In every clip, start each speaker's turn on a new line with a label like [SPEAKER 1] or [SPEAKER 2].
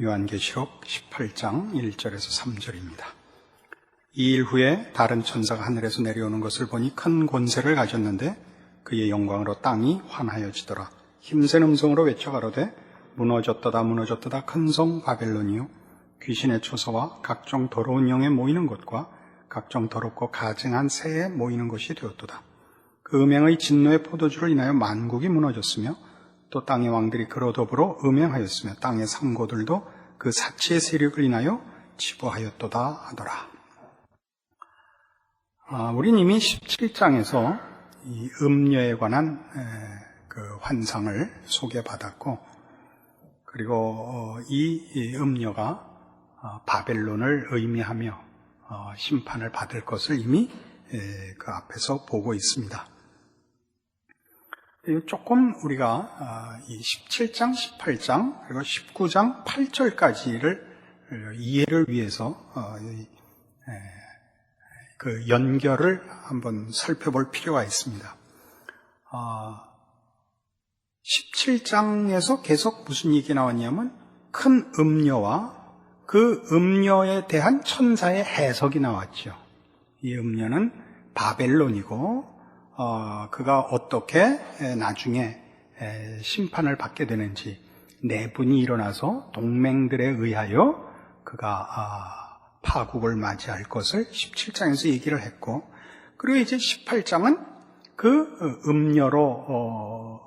[SPEAKER 1] 요한계시록 18장 1절에서 3절입니다. 2일 후에 다른 천사가 하늘에서 내려오는 것을 보니 큰 권세를 가졌는데 그의 영광으로 땅이 환하여지더라. 힘센 음성으로 외쳐 가로되 무너졌도다 무너졌도다 큰 성 바벨론이요 귀신의 초소와 각종 더러운 영에 모이는 곳과 각종 더럽고 가증한 새에 모이는 곳이 되었도다. 그 음행의 진노의 포도주를 인하여 만국이 무너졌으며 또 땅의 왕들이 그로 더불어 음행하였으며 땅의 상고들도 그 사치의 세력을 인하여 치부하였도다 하더라. 우린 이미 17장에서 이 음녀에 관한 그 환상을 소개받았고, 그리고 이 음녀가 바벨론을 의미하며 심판을 받을 것을 이미 그 앞에서 보고 있습니다. 조금 우리가 이 17장, 18장, 그리고 19장 8절까지를 이해를 위해서 그 연결을 한번 살펴볼 필요가 있습니다. 17장에서 계속 무슨 얘기 나왔냐면 큰 음녀와 그 음녀에 대한 천사의 해석이 나왔죠. 이 음녀는 바벨론이고 그가 어떻게 나중에 심판을 받게 되는지, 내분이 일어나서 동맹들에 의하여 그가 파국을 맞이할 것을 17장에서 얘기를 했고, 그리고 이제 18장은 그 음녀로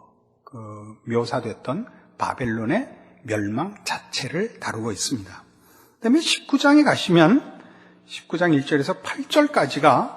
[SPEAKER 1] 묘사됐던 바벨론의 멸망 자체를 다루고 있습니다. 그 다음에 19장에 가시면 19장 1절에서 8절까지가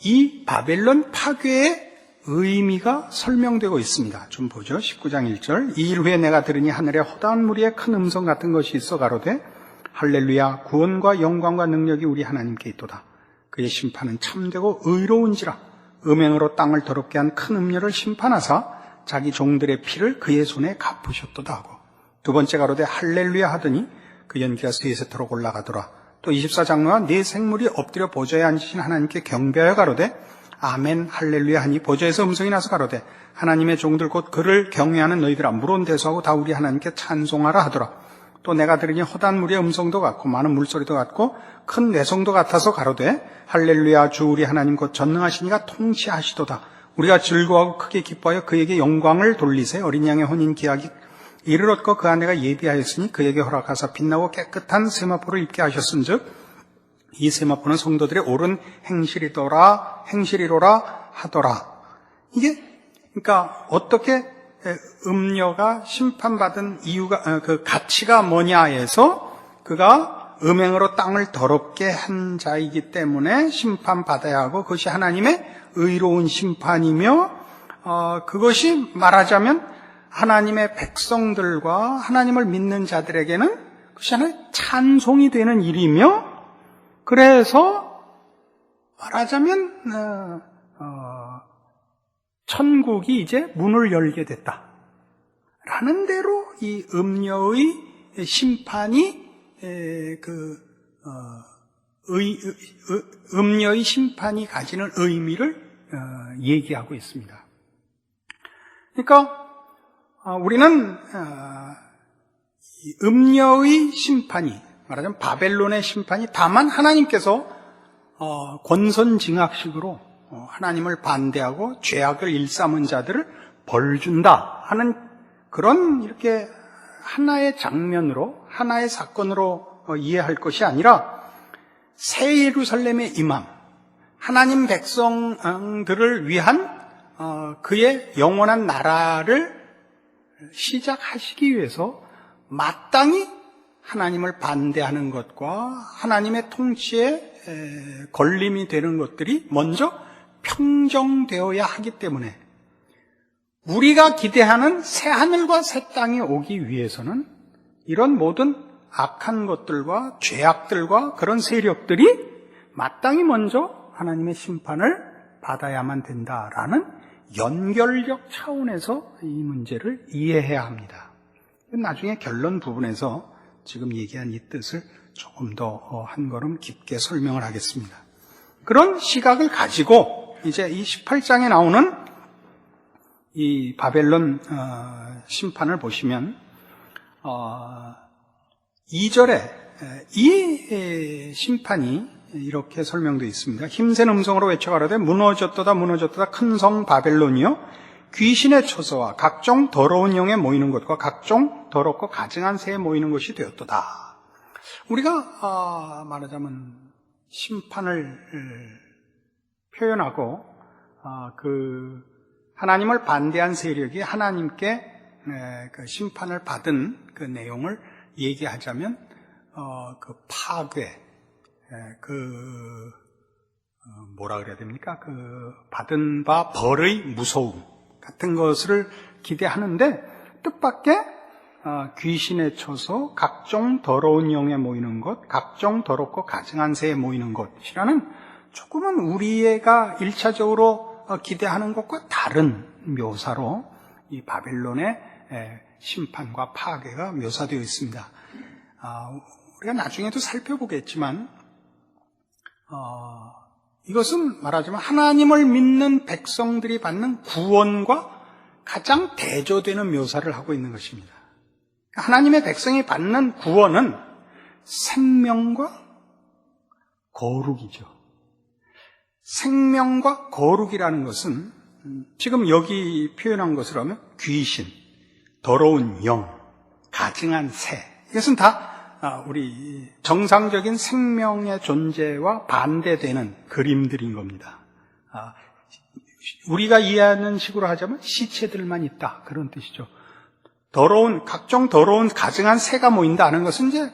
[SPEAKER 1] 이 바벨론 파괴의 의미가 설명되고 있습니다. 좀 보죠. 19장 1절. 2일 후에 내가 들으니 하늘에 허다한 무리의 큰 음성 같은 것이 있어 가로되 할렐루야 구원과 영광과 능력이 우리 하나님께 있도다. 그의 심판은 참되고 의로운지라. 음행으로 땅을 더럽게 한 큰 음녀를 심판하사 자기 종들의 피를 그의 손에 갚으셨도다 하고, 두 번째 가로되 할렐루야 하더니 그 연기가 세세토록 올라가더라. 또 24장로와 네 생물이 엎드려 보좌에 앉으신 하나님께 경배하여 가로되 아멘 할렐루야 하니 보좌에서 음성이 나서 가로되 하나님의 종들 곧 그를 경외하는 너희들아 물론 대수하고 다 우리 하나님께 찬송하라 하더라. 또 내가 들으니 허다한 물의 음성도 같고 많은 물소리도 같고 큰 내성도 같아서 가로되 할렐루야 주 우리 하나님 곧 전능하시니가 통치하시도다. 우리가 즐거워하고 크게 기뻐하여 그에게 영광을 돌리세. 어린 양의 혼인 기약이 이를 얻고 그 아내가 예비하였으니 그에게 허락하사 빛나고 깨끗한 세마포를 입게 하셨은즉 이 세마포는 성도들의 옳은 행실이로라 하더라. 이게 그러니까 어떻게 음녀가 심판받은 이유가 그 가치가 뭐냐에서 그가 음행으로 땅을 더럽게 한 자이기 때문에 심판받아야 하고 그것이 하나님의 의로운 심판이며 그것이 말하자면 하나님의 백성들과 하나님을 믿는 자들에게는 그것이 하나의 찬송이 되는 일이며, 그래서 말하자면 천국이 이제 문을 열게 됐다라는 대로 이 음녀의 심판이 음녀의 심판이 가지는 의미를 얘기하고 있습니다. 그러니까 우리는 음녀의 심판이, 말하자면 바벨론의 심판이 다만 하나님께서 권선징악식으로 하나님을 반대하고 죄악을 일삼은 자들을 벌준다 하는 그런 이렇게 하나의 장면으로, 하나의 사건으로 이해할 것이 아니라 새 예루살렘의 임함, 하나님 백성들을 위한 그의 영원한 나라를 시작하시기 위해서 마땅히 하나님을 반대하는 것과 하나님의 통치에 걸림이 되는 것들이 먼저 평정되어야 하기 때문에 우리가 기대하는 새 하늘과 새 땅이 오기 위해서는 이런 모든 악한 것들과 죄악들과 그런 세력들이 마땅히 먼저 하나님의 심판을 받아야만 된다라는 연결적 차원에서 이 문제를 이해해야 합니다. 나중에 결론 부분에서 지금 얘기한 이 뜻을 조금 더 한 걸음 깊게 설명을 하겠습니다. 그런 시각을 가지고 이제 이 18장에 나오는 이 바벨론 심판을 보시면 2절에 이 심판이 이렇게 설명되어 있습니다. 힘센 음성으로 외쳐가라되 무너졌도다 무너졌도다 큰 성 바벨론이여 귀신의 처소와 각종 더러운 영에 모이는 것과 각종 더럽고 가증한 새에 모이는 것이 되었도다. 우리가 말하자면 심판을 표현하고 그 하나님을 반대한 세력이 하나님께 그 심판을 받은 그 내용을 얘기하자면 그 파괴, 뭐라 그래야 됩니까? 그 받은 바 벌의 무서움 같은 것을 기대하는데 뜻밖의 귀신의 처소, 각종 더러운 영에 모이는 것, 각종 더럽고 가증한 새에 모이는 것이라는 조금은 우리가 1차적으로 기대하는 것과 다른 묘사로 이 바벨론의 심판과 파괴가 묘사되어 있습니다. 우리가 나중에도 살펴보겠지만 이것은 말하자면 하나님을 믿는 백성들이 받는 구원과 가장 대조되는 묘사를 하고 있는 것입니다. 하나님의 백성이 받는 구원은 생명과 거룩이죠. 생명과 거룩이라는 것은 지금 여기 표현한 것으로 하면 귀신, 더러운 영, 가증한 새, 이것은 다 우리 정상적인 생명의 존재와 반대되는 그림들인 겁니다. 우리가 이해하는 식으로 하자면 시체들만 있다, 그런 뜻이죠. 각종 더러운 가증한 새가 모인다는 것은 이제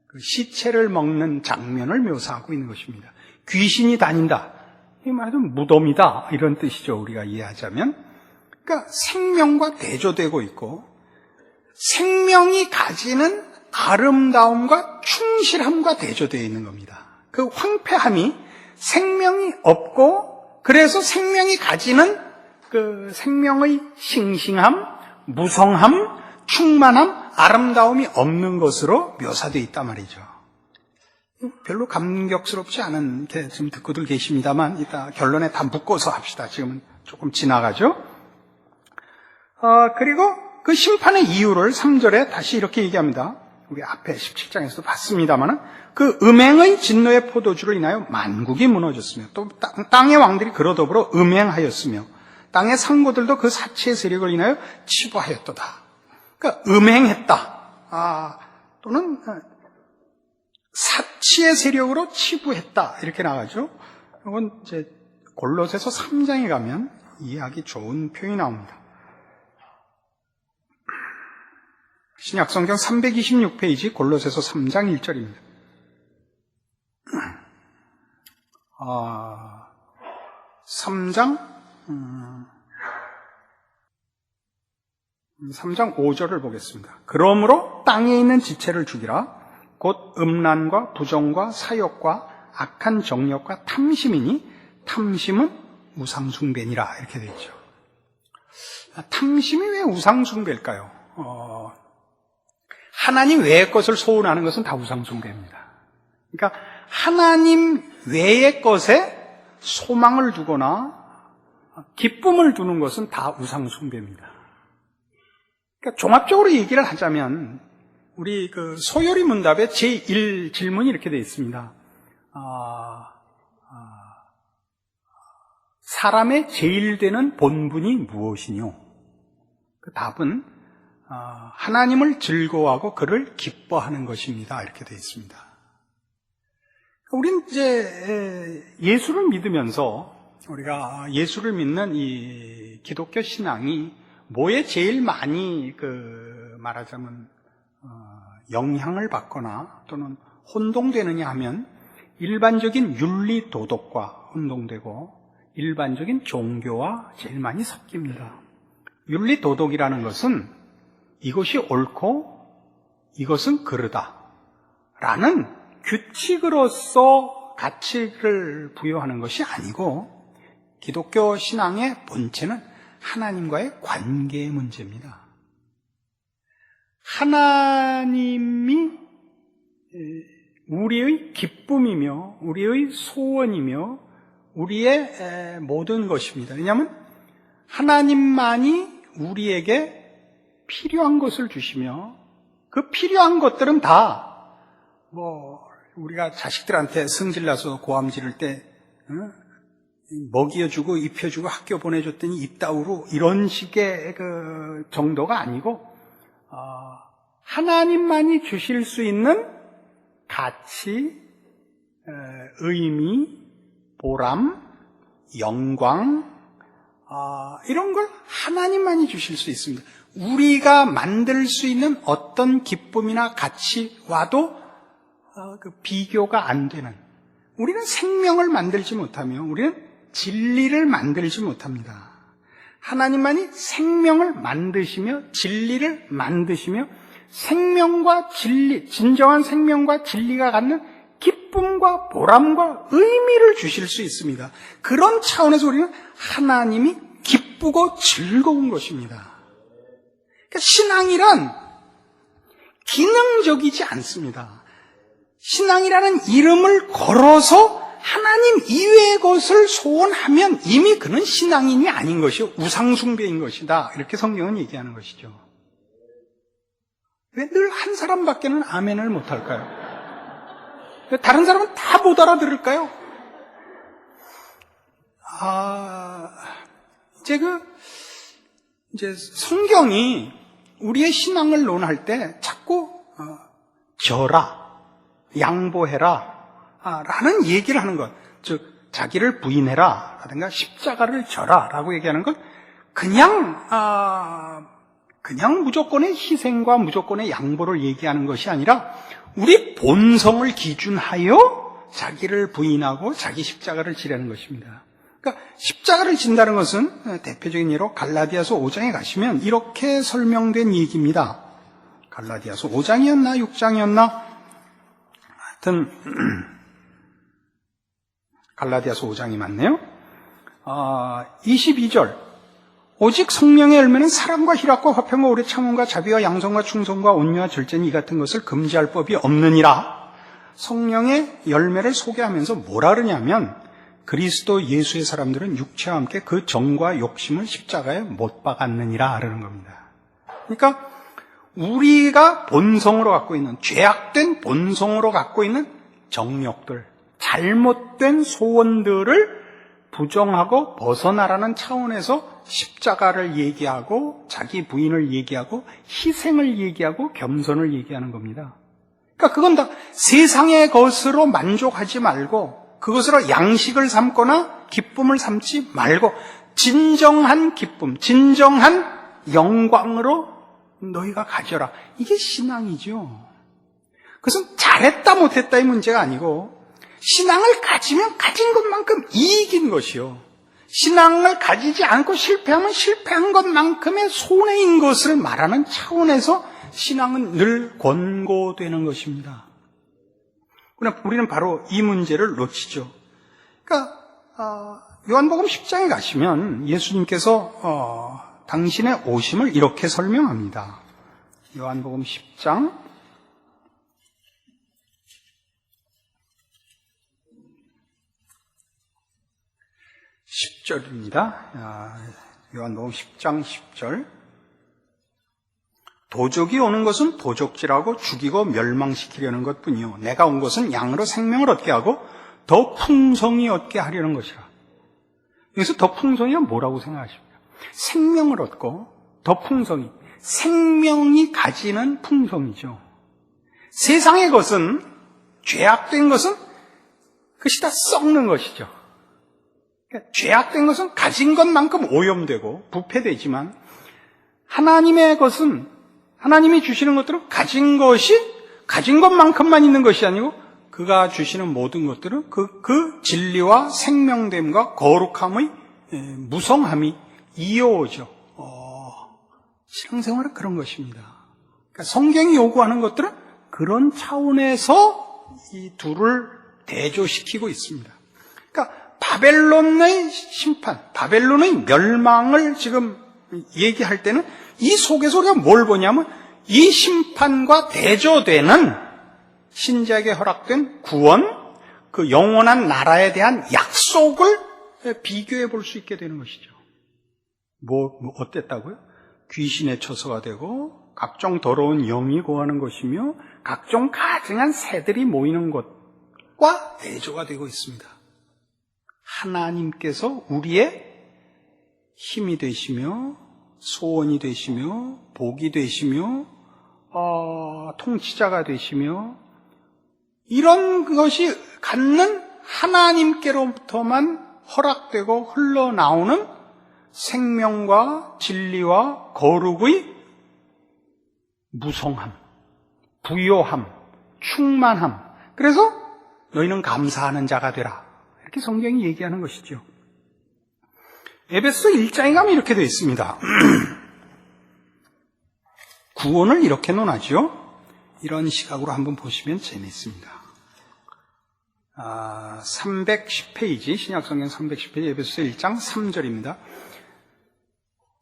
[SPEAKER 1] 그 시체를 먹는 장면을 묘사하고 있는 것입니다. 귀신이 다닌다, 이 말은 무덤이다, 이런 뜻이죠. 우리가 이해하자면. 그러니까 생명과 대조되고 있고 생명이 가지는 아름다움과 충실함과 대조되어 있는 겁니다. 그 황폐함이 생명이 없고 그래서 생명이 가지는 그 생명의 싱싱함, 무성함, 충만함, 아름다움이 없는 것으로 묘사되어 있단 말이죠. 별로 감격스럽지 않은 게 지금 듣고들 계십니다만 이따 결론에 다 묶어서 합시다. 지금은 조금 지나가죠. 그리고 그 심판의 이유를 3절에 다시 이렇게 얘기합니다. 우리 앞에 17장에서도 봤습니다만 그 음행의 진노의 포도주를 인하여 만국이 무너졌으며 또 땅의 왕들이 그로 더불어 음행하였으며 땅의 상고들도 그 사치의 세력을 인하여 치부하였도다. 그러니까 음행했다, 또는 사치의 세력으로 치부했다, 이렇게 나가죠. 이건 이제 골로새서 3장에 가면 이해하기 좋은 표현이 나옵니다. 신약성경 326페이지 골로새서 3장 1절입니다. 3장 5절을 보겠습니다. 그러므로 땅에 있는 지체를 죽이라. 곧 음란과 부정과 사욕과 악한 정욕과 탐심이니 탐심은 우상숭배니라, 이렇게 되어 있죠. 탐심이 왜 우상숭배일까요? 하나님 외의 것을 소원하는 것은 다 우상숭배입니다. 그러니까 하나님 외의 것에 소망을 두거나 기쁨을 두는 것은 다 우상숭배입니다. 그러니까 종합적으로 얘기를 하자면 우리 그 소요리 문답에 제1 질문이 이렇게 되어 있습니다. 사람의 제일 되는 본분이 무엇이뇨? 그 답은 하나님을 즐거워하고 그를 기뻐하는 것입니다, 이렇게 되어 있습니다. 우리는 이제 예수를 믿으면서 우리가 예수를 믿는 이 기독교 신앙이 뭐에 제일 많이 말하자면 영향을 받거나 또는 혼동되느냐 하면 일반적인 윤리 도덕과 혼동되고 일반적인 종교와 제일 많이 섞입니다. 윤리 도덕이라는 것은 이것이 옳고 이것은 그르다 라는 규칙으로서 가치를 부여하는 것이 아니고 기독교 신앙의 본체는 하나님과의 관계의 문제입니다. 하나님이 우리의 기쁨이며 우리의 소원이며 우리의 모든 것입니다. 왜냐하면 하나님만이 우리에게 필요한 것을 주시며 그 필요한 것들은 다 우리가 자식들한테 성질나서 고함 지를 때 먹여주고 입혀주고 학교 보내줬더니 입다우로 이런 식의 그 정도가 아니고 하나님만이 주실 수 있는 가치, 의미, 보람, 영광 이런 걸 하나님만이 주실 수 있습니다. 우리가 만들 수 있는 어떤 기쁨이나 가치와도 그 비교가 안 되는, 우리는 생명을 만들지 못하며 우리는 진리를 만들지 못합니다. 하나님만이 생명을 만드시며 진리를 만드시며 생명과 진리, 진정한 생명과 진리가 갖는 기쁨과 보람과 의미를 주실 수 있습니다. 그런 차원에서 우리는 하나님이 기쁘고 즐거운 것입니다. 그러니까 신앙이란 기능적이지 않습니다. 신앙이라는 이름을 걸어서 하나님 이외의 것을 소원하면 이미 그는 신앙인이 아닌 것이요 우상숭배인 것이다. 이렇게 성경은 얘기하는 것이죠. 왜 늘 한 사람밖에는 아멘을 못할까요? 왜 다른 사람은 다 못 알아들을까요? 이제 성경이 우리의 신앙을 논할 때 자꾸 져라, 양보해라 라는 얘기를 하는 것, 즉 자기를 부인해라 라든가 십자가를 져라 라고 얘기하는 건 그냥 무조건의 희생과 무조건의 양보를 얘기하는 것이 아니라 우리 본성을 기준하여 자기를 부인하고 자기 십자가를 지라는 것입니다. 그러니까 십자가를 진다는 것은 대표적인 예로 갈라디아서 5장에 가시면 이렇게 설명된 얘기입니다. 갈라디아서 5장이었나 6장이었나 하여튼 갈라디아서 5장이 맞네요. 22절 오직 성령의 열매는 사랑과 희락과 화평과 오래 참음과 자비와 양선과 충성과 온유와 절제는 이 같은 것을 금지할 법이 없느니라. 성령의 열매를 소개하면서 뭐라 그러냐면 그리스도 예수의 사람들은 육체와 함께 그 정과 욕심을 십자가에 못 박았느니라 하는 겁니다. 그러니까 우리가 본성으로 갖고 있는, 죄악된 본성으로 갖고 있는 정욕들, 잘못된 소원들을 부정하고 벗어나라는 차원에서 십자가를 얘기하고 자기 부인을 얘기하고 희생을 얘기하고 겸손을 얘기하는 겁니다. 그러니까 그건 다 세상의 것으로 만족하지 말고 그것으로 양식을 삼거나 기쁨을 삼지 말고 진정한 기쁨, 진정한 영광으로 너희가 가져라. 이게 신앙이죠. 그것은 잘했다 못했다의 문제가 아니고 신앙을 가지면 가진 것만큼 이익인 것이요, 신앙을 가지지 않고 실패하면 실패한 것만큼의 손해인 것을 말하는 차원에서 신앙은 늘 권고되는 것입니다. 그러나 우리는 바로 이 문제를 놓치죠. 그러니까 요한복음 10장에 가시면 예수님께서 당신의 오심을 이렇게 설명합니다. 요한복음 10장 10절입니다. 요한복음 10장 10절. 도적이 오는 것은 도적질하고 죽이고 멸망시키려는 것뿐이요 내가 온 것은 양으로 생명을 얻게 하고 더 풍성히 얻게 하려는 것이라. 여기서 더 풍성이가 뭐라고 생각하십니까? 생명을 얻고 더 풍성히, 생명이 가지는 풍성이죠. 세상의 것은, 죄악된 것은 그것이 다 썩는 것이죠. 그러니까 죄악된 것은 가진 것만큼 오염되고 부패되지만 하나님의 것은, 하나님이 주시는 것들은 가진 것이 가진 것만큼만 있는 것이 아니고 그가 주시는 모든 것들은 그 진리와 생명됨과 거룩함의 무성함이 이어오죠. 신앙생활은 그런 것입니다. 그러니까 성경이 요구하는 것들은 그런 차원에서 이 둘을 대조시키고 있습니다. 그러니까 바벨론의 심판, 바벨론의 멸망을 지금 얘기할 때는 이 속에서 우리가 뭘 보냐면 이 심판과 대조되는 신자에게 허락된 구원, 그 영원한 나라에 대한 약속을 비교해 볼 수 있게 되는 것이죠. 어땠다고요? 귀신의 처소가 되고 각종 더러운 영이 거하는 것이며 각종 가증한 새들이 모이는 것과 대조가 되고 있습니다. 하나님께서 우리의 힘이 되시며 소원이 되시며 복이 되시며 통치자가 되시며 이런 것이 갖는 하나님께로부터만 허락되고 흘러나오는 생명과 진리와 거룩의 무성함, 부요함, 충만함. 그래서 너희는 감사하는 자가 되라. 이렇게 성경이 얘기하는 것이죠. 에베소 1장에 가면 이렇게 되어 있습니다. 구원을 이렇게 논하죠. 이런 시각으로 한번 보시면 재미있습니다. 310페이지, 신약성경 310페이지, 에베소 1장 3절입니다.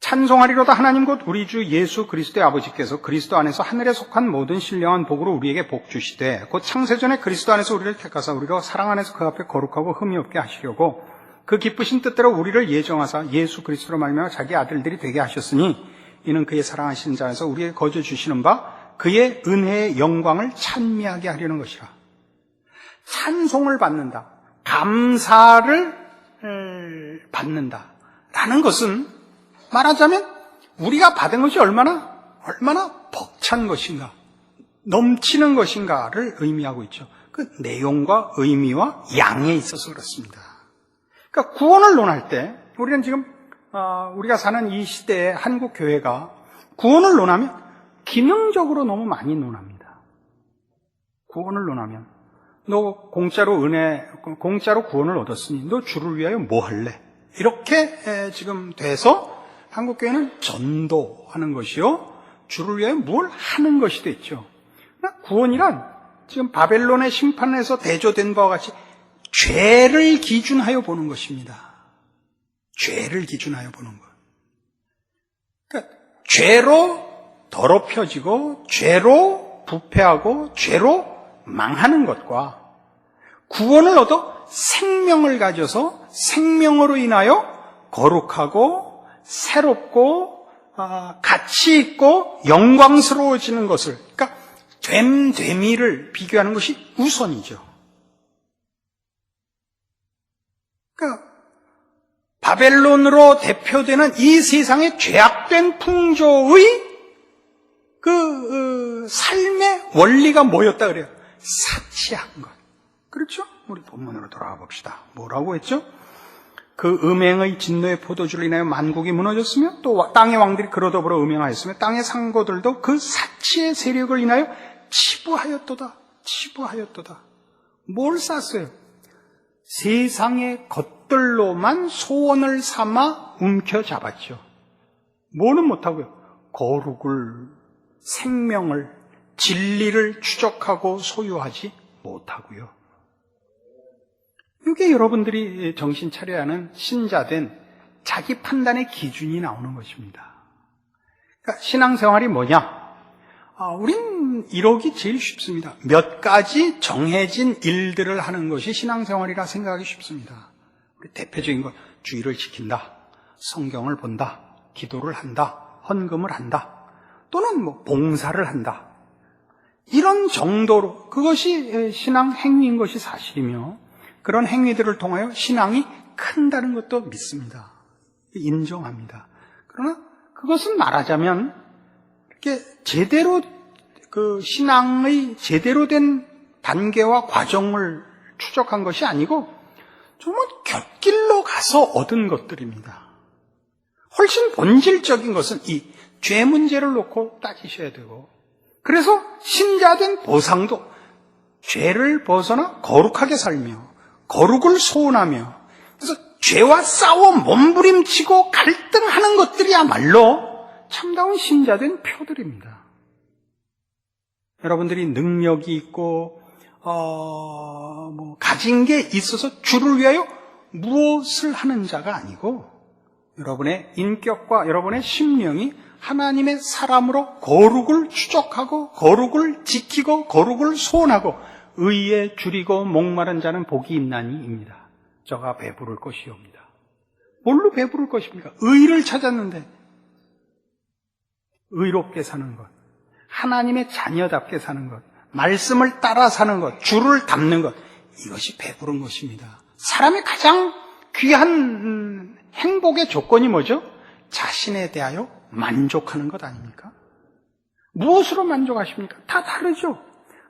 [SPEAKER 1] 찬송하리로다 하나님 곧 우리 주 예수 그리스도의 아버지께서 그리스도 안에서 하늘에 속한 모든 신령한 복으로 우리에게 복 주시되 곧 창세전에 그리스도 안에서 우리를 택하사 우리가 사랑 안에서 그 앞에 거룩하고 흠이 없게 하시려고 그 기쁘신 뜻대로 우리를 예정하사 예수 그리스도로 말미암아 자기 아들들이 되게 하셨으니 이는 그의 사랑하신 자에서 우리에게 거저 주시는 바 그의 은혜의 영광을 찬미하게 하려는 것이라. 찬송을 받는다, 감사를 받는다라는 것은 말하자면 우리가 받은 것이 얼마나 벅찬 것인가, 넘치는 것인가를 의미하고 있죠. 그 내용과 의미와 양에 있어서 그렇습니다. 그러니까 구원을 논할 때 우리는 지금 우리가 사는 이 시대의 한국 교회가 구원을 논하면 기능적으로 너무 많이 논합니다. 구원을 논하면 너 공짜로 구원을 얻었으니 너 주를 위하여 뭐 할래? 이렇게 지금 돼서 한국 교회는 전도하는 것이요, 주를 위하여 뭘 하는 것이 됐죠. 구원이란 지금 바벨론의 심판에서 대조된 바와 같이 죄를 기준하여 보는 것입니다. 죄를 기준하여 보는 것. 그러니까 죄로 더럽혀지고 죄로 부패하고 죄로 망하는 것과 구원을 얻어 생명을 가져서 생명으로 인하여 거룩하고 새롭고 가치 있고 영광스러워지는 것을, 그러니까 되미를 비교하는 것이 우선이죠. 그러니까 바벨론으로 대표되는 이 세상의 죄악된 풍조의 그 삶의 원리가 뭐였다 그래요? 사치한 것. 그렇죠? 우리 본문으로 돌아가 봅시다. 뭐라고 했죠? 그 음행의 진노의 포도주를 인하여 만국이 무너졌으며 또 땅의 왕들이 그로 더불어 음행하였으며 땅의 상고들도 그 사치의 세력을 인하여 치부하였도다. 뭘 쌌어요? 세상의 것들로만 소원을 삼아 움켜잡았죠. 뭐는 못하고요? 거룩을, 생명을, 진리를 추적하고 소유하지 못하고요. 이게 여러분들이 정신 차려야 하는 신자된 자기 판단의 기준이 나오는 것입니다. 그러니까 신앙생활이 뭐냐? 우린 이러기 제일 쉽습니다. 몇 가지 정해진 일들을 하는 것이 신앙생활이라 생각하기 쉽습니다. 우리 대표적인 것, 주의를 지킨다, 성경을 본다, 기도를 한다, 헌금을 한다, 또는 봉사를 한다. 이런 정도로 그것이 신앙 행위인 것이 사실이며 그런 행위들을 통하여 신앙이 큰다는 것도 믿습니다. 인정합니다. 그러나 그것은 말하자면 이렇게 제대로 그 신앙의 제대로 된 단계와 과정을 추적한 것이 아니고 정말 곁길로 가서 얻은 것들입니다. 훨씬 본질적인 것은 이 죄 문제를 놓고 따지셔야 되고, 그래서 신자된 보상도 죄를 벗어나 거룩하게 살며 거룩을 소원하며, 그래서 죄와 싸워 몸부림치고 갈등하는 것들이야말로 참다운 신자된 표들입니다. 여러분들이 능력이 있고 가진 게 있어서 주를 위하여 무엇을 하는 자가 아니고, 여러분의 인격과 여러분의 심령이 하나님의 사람으로 거룩을 추적하고 거룩을 지키고 거룩을 소원하고 의에 줄이고 목마른 자는 복이 있나니입니다. 저가 배부를 것이옵니다. 뭘로 배부를 것입니까? 의를 찾았는데 의롭게 사는 것, 하나님의 자녀답게 사는 것, 말씀을 따라 사는 것, 주를 닮는 것, 이것이 배부른 것입니다. 사람의 가장 귀한 행복의 조건이 뭐죠? 자신에 대하여 만족하는 것 아닙니까? 무엇으로 만족하십니까? 다 다르죠.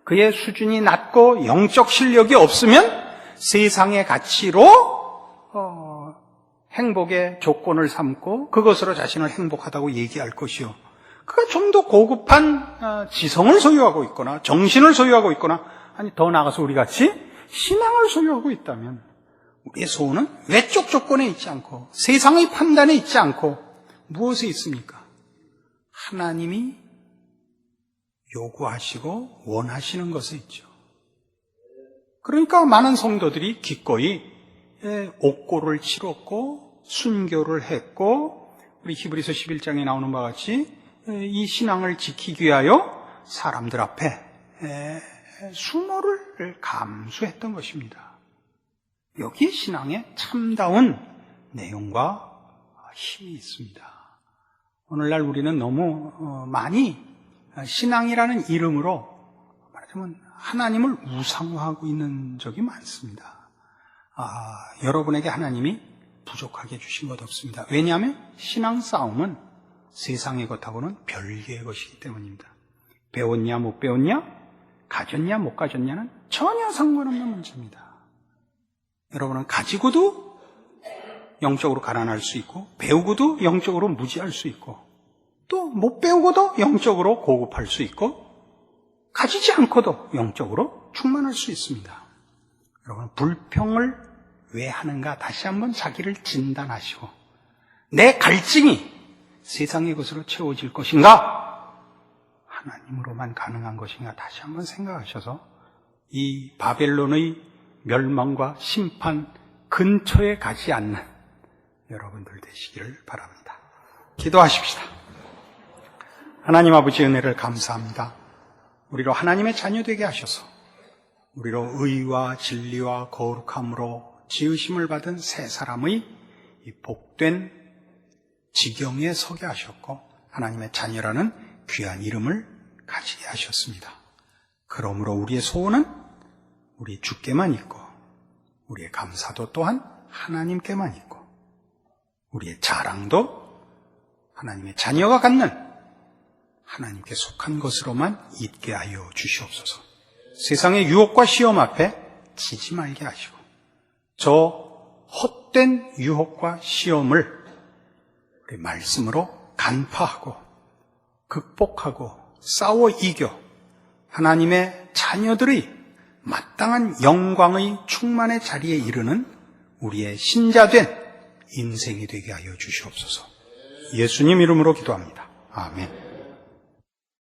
[SPEAKER 1] 그의 수준이 낮고 영적 실력이 없으면 세상의 가치로 행복의 조건을 삼고 그것으로 자신을 행복하다고 얘기할 것이요. 그가 좀 더 고급한 지성을 소유하고 있거나 정신을 소유하고 있거나 아니 더 나아가서 우리 같이 신앙을 소유하고 있다면 우리의 소원은 외적 조건에 있지 않고 세상의 판단에 있지 않고 무엇에 있습니까? 하나님이 요구하시고 원하시는 것에 있죠. 그러니까 많은 성도들이 기꺼이 옥고를 치렀고 순교를 했고 우리 히브리서 11장에 나오는 바와 같이 이 신앙을 지키기 위하여 사람들 앞에 수모를 감수했던 것입니다. 여기 신앙의 참다운 내용과 힘이 있습니다. 오늘날 우리는 너무 많이 신앙이라는 이름으로 말하자면 하나님을 우상화하고 있는 적이 많습니다. 여러분에게 하나님이 부족하게 주신 것 없습니다. 왜냐하면 신앙 싸움은 세상의 것하고는 별개의 것이기 때문입니다. 배웠냐 못 배웠냐, 가졌냐 못 가졌냐는 전혀 상관없는 문제입니다. 여러분은 가지고도 영적으로 가난할 수 있고 배우고도 영적으로 무지할 수 있고 또 못 배우고도 영적으로 고급할 수 있고 가지지 않고도 영적으로 충만할 수 있습니다. 여러분 불평을 왜 하는가 다시 한번 자기를 진단하시고 내 갈증이 세상의 것으로 채워질 것인가 하나님으로만 가능한 것인가 다시 한번 생각하셔서 이 바벨론의 멸망과 심판 근처에 가지 않는 여러분들 되시기를 바랍니다. 기도하십시다. 하나님 아버지 은혜를 감사합니다. 우리로 하나님의 자녀 되게 하셔서 우리로 의와 진리와 거룩함으로 지으심을 받은 새 사람의 이 복된 지경에 서게 하셨고 하나님의 자녀라는 귀한 이름을 가지게 하셨습니다. 그러므로 우리의 소원은 우리 주께만 있고 우리의 감사도 또한 하나님께만 있고 우리의 자랑도 하나님의 자녀가 갖는 하나님께 속한 것으로만 있게 하여 주시옵소서. 세상의 유혹과 시험 앞에 지지 말게 하시고 저 헛된 유혹과 시험을 우리 말씀으로 간파하고 극복하고 싸워 이겨 하나님의 자녀들의 마땅한 영광의 충만의 자리에 이르는 우리의 신자된 인생이 되게 하여 주시옵소서. 예수님 이름으로 기도합니다. 아멘.